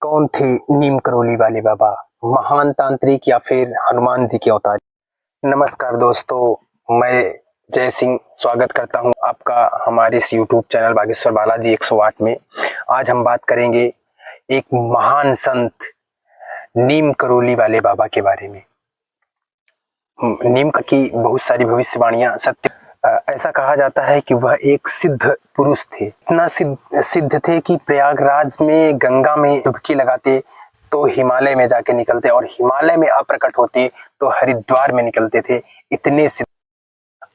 कौन थे नीम करोली वाले बाबा, महान तांत्रिक या फिर हनुमान जी के अवतार? नमस्कार दोस्तों, मैं जय सिंह स्वागत करता हूं आपका हमारे इस यूट्यूब चैनल बागेश्वर बालाजी 108 में। आज हम बात करेंगे एक महान संत नीम करोली वाले बाबा के बारे में। नीम की बहुत सारी भविष्यवाणियां सत्य। ऐसा कहा जाता है कि वह एक सिद्ध पुरुष थे, इतना सिद्ध थे कि प्रयागराज में गंगा में डुबकी लगाते तो हिमालय में जाके निकलते, और हिमालय में अप्रकट होते तो हरिद्वार में निकलते थे। इतने सिद्ध,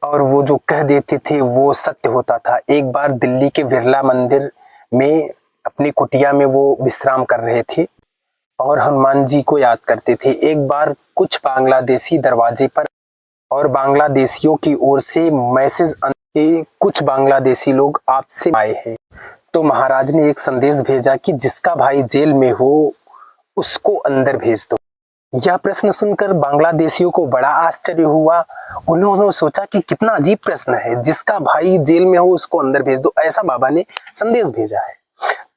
और वो जो कह देते थे वो सत्य होता था। एक बार दिल्ली के बिरला मंदिर में अपनी कुटिया में वो विश्राम कर रहे थे और हनुमान जी को याद करते थे। एक बार कुछ बांग्लादेशी दरवाजे पर, और बांग्लादेशियों की ओर से मैसेज के कुछ बांग्लादेशी लोग आपसे आए हैं, तो महाराज ने एक संदेश भेजा कि जिसका भाई जेल में हो उसको अंदर भेज दो। यह प्रश्न सुनकर बांग्लादेशियों को बड़ा आश्चर्य हुआ। उन्होंने सोचा कि कितना अजीब प्रश्न है, जिसका भाई जेल में हो उसको अंदर भेज दो, ऐसा बाबा ने संदेश भेजा है।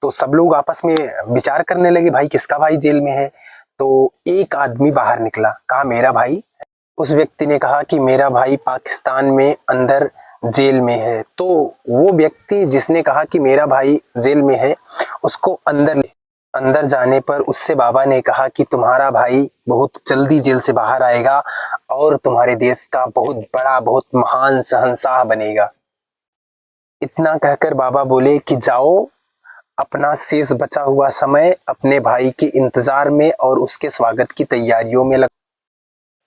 तो सब लोग आपस में विचार करने लगे, भाई किसका भाई जेल में है? तो एक आदमी बाहर निकला, कहा मेरा भाई। उस व्यक्ति ने कहा कि मेरा भाई पाकिस्तान में अंदर जेल में है। तो वो व्यक्ति जिसने कहा कि मेरा भाई जेल में है, उसको अंदर जाने पर उससे बाबा ने कहा कि तुम्हारा भाई बहुत जल्दी जेल से बाहर आएगा और तुम्हारे देश का बहुत बड़ा, बहुत महान शहंशाह बनेगा। इतना कहकर बाबा बोले कि जाओ, अपना शेष बचा हुआ समय अपने भाई के इंतजार में और उसके स्वागत की तैयारियों में लग,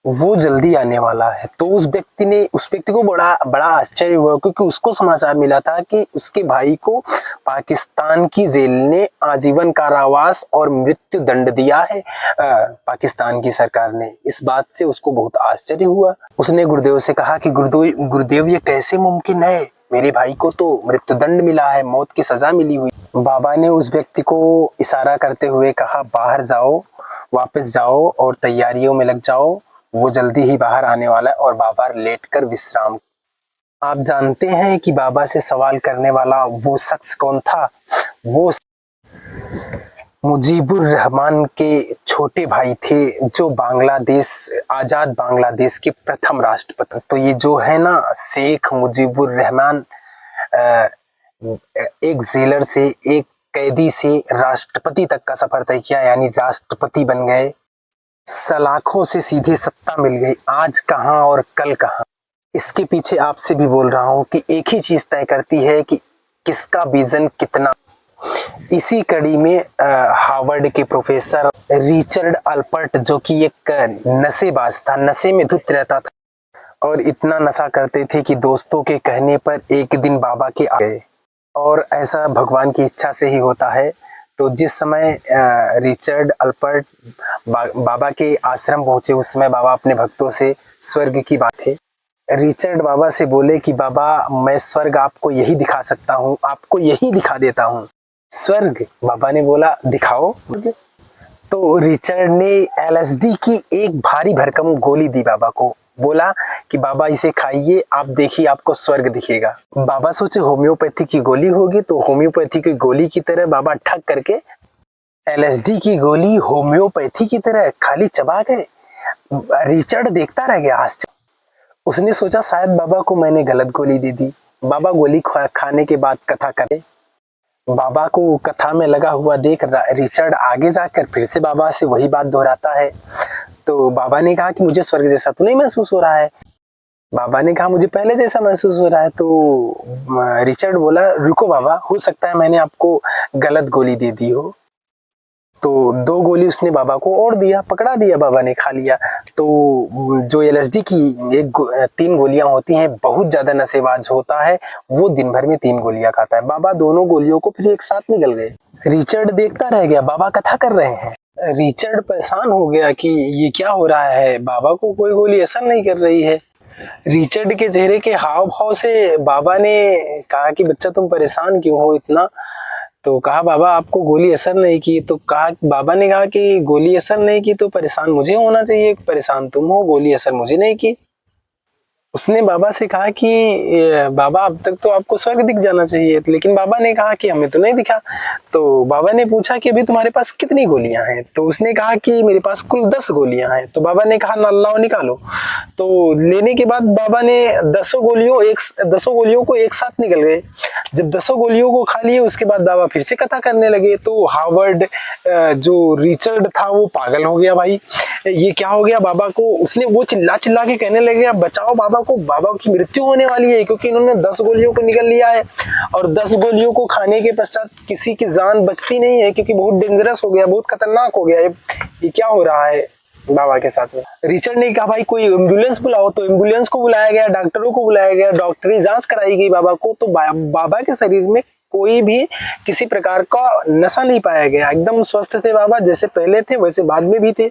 वो जल्दी आने वाला है। तो उस व्यक्ति को बड़ा आश्चर्य हुआ, क्योंकि उसको समाचार मिला था कि उसके भाई को पाकिस्तान की जेल ने आजीवन कारावास और मृत्यु दंड दिया है, पाकिस्तान की सरकार ने। इस बात से उसको बहुत आश्चर्य हुआ। उसने गुरुदेव से कहा कि गुरुदेव ये कैसे मुमकिन है, मेरे भाई को तो मृत्यु दंड मिला है, मौत की सजा मिली हुई। बाबा ने उस व्यक्ति को इशारा करते हुए कहा, बाहर जाओ, वापस जाओ और तैयारियों में लग जाओ, वो जल्दी ही बाहर आने वाला है। और बाबा लेटकर विश्राम। आप जानते हैं कि बाबा से सवाल करने वाला वो शख्स कौन था? वो मुजीबुर रहमान के छोटे भाई थे, जो आजाद बांग्लादेश के प्रथम राष्ट्रपति। तो ये जो है ना, शेख मुजीबुर रहमान, एक जेलर से, एक कैदी से राष्ट्रपति तक का सफर तय किया, यानी राष्ट्रपति बन गए। सलाखों से सीधे सत्ता मिल गई। आज कहां और कल कहां, इसके पीछे आपसे भी बोल रहा हूं कि एक ही चीज तय करती है कि किसका विजन कितना। इसी कड़ी में हार्वर्ड के प्रोफेसर रिचर्ड अल्पर्ट, जो कि एक नशेबाज था, नशे में धुत रहता था और इतना नशा करते थे कि दोस्तों के कहने पर एक दिन बाबा के आ गए, और ऐसा भगवान की इच्छा से ही होता है। तो जिस समय रिचर्ड अल्पर्ट बाबा के आश्रम पहुंचे, उस समय बाबा अपने भक्तों से स्वर्ग की बात है। रिचर्ड बाबा से बोले कि बाबा, मैं स्वर्ग आपको यही दिखा सकता हूँ, आपको यही दिखा देता हूँ स्वर्ग। बाबा ने बोला दिखाओ। तो रिचर्ड ने LSD की एक भारी भरकम गोली दी बाबा को, बोला कि बाबा इसे खाइए, आप देखिए आपको स्वर्ग दिखेगा। बाबा सोचे होम्योपैथी की गोली होगी, तो होम्योपैथी की गोली की तरह बाबा ठग करके LSD की गोली होम्योपैथी की तरह खाली चबा गए। रिचर्ड देखता रह गया आश्चर्य। उसने सोचा शायद बाबा को मैंने गलत गोली दे दी। बाबा गोली खाने के बाद कथा करे। बाबा को कथा में लगा हुआ देख रिचर्ड आगे जाकर फिर से बाबा से वही बात दोहराता है। तो बाबा ने कहा कि मुझे स्वर्ग जैसा तो नहीं महसूस हो रहा है। बाबा ने कहा मुझे पहले जैसा महसूस हो रहा है। तो रिचर्ड बोला रुको बाबा, हो सकता है मैंने आपको गलत गोली दे दी हो। तो 2 गोली उसने बाबा को और दिया, पकड़ा दिया, बाबा ने खा लिया। तो जो LSD की 3 गोलियां होती हैं, बहुत ज्यादा नशेबाज होता है, वो दिन भर में 3 गोलियां खाता है। बाबा दोनों गोलियों को फिर एक साथ निगल गए। रिचर्ड देखता रह गया, बाबा कथा कर रहे हैं। रिचर्ड परेशान हो गया कि ये क्या हो रहा है, बाबा को कोई गोली असर नहीं कर रही है। रिचर्ड के चेहरे के हाव भाव से बाबा ने कहा कि बच्चा तुम परेशान क्यों हो इतना? तो कहा बाबा आपको गोली असर नहीं की। तो बाबा ने कहा कि गोली असर नहीं की तो परेशान मुझे होना चाहिए, परेशान तुम हो, गोली असर मुझे नहीं की। उसने बाबा से कहा कि बाबा अब तक तो आपको स्वर्ग दिख जाना चाहिए, लेकिन बाबा ने कहा कि हमें तो नहीं दिखा। तो बाबा ने पूछा कि अभी तुम्हारे पास कितनी गोलियां हैं? तो उसने कहा कि मेरे पास कुल 10 गोलियां हैं। तो बाबा ने कहा लाओ निकालो। तो लेने के बाद बाबा ने 10 गोलियों को एक साथ निकल गए। जब 10 गोलियों को खा लिए उसके बाद बाबा फिर से कथा करने लगे। तो हार्वर्ड जो रिचर्ड था वो पागल हो गया, भाई ये क्या हो गया बाबा को। उसने वो चिल्ला चिल्ला के कहने लगे बचाओ बाबा को, बाबा की मृत्यु होने वाली है, क्योंकि इन्होंने 10 गोलियों को निकल लिया है और 10 गोलियों को खाने के पश्चात किसी की जान बचती नहीं है, क्योंकि बहुत डेंजरस हो गया, बहुत खतरनाक हो गया। ये क्या हो रहा है बाबा के साथ में। रिचर्ड ने कहा भाई कोई एम्बुलेंस बुलाओ। तो एम्बुलेंस को बुलाया गया, डॉक्टरों को बुलाया गया, डॉक्टरी जांच कराई गई बाबा को। तो बाबा के शरीर में कोई भी किसी प्रकार का नशा नहीं पाया गया, एकदम स्वस्थ थे बाबा, जैसे पहले थे वैसे बाद में भी थे।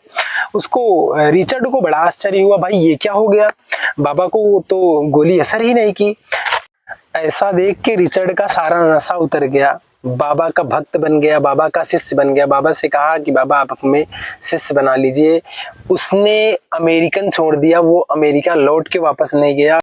उसको रिचर्ड को बड़ा आश्चर्य हुआ, भाई ये क्या हो गया, बाबा को तो गोली असर ही नहीं की। ऐसा देख के रिचर्ड का सारा नशा उतर गया, बाबा का भक्त बन गया, बाबा का शिष्य बन गया। बाबा से कहा कि बाबा आप हमें शिष्य बना लीजिए। उसने अमेरिकन छोड़ दिया, वो अमेरिका लौट के वापस नहीं गया।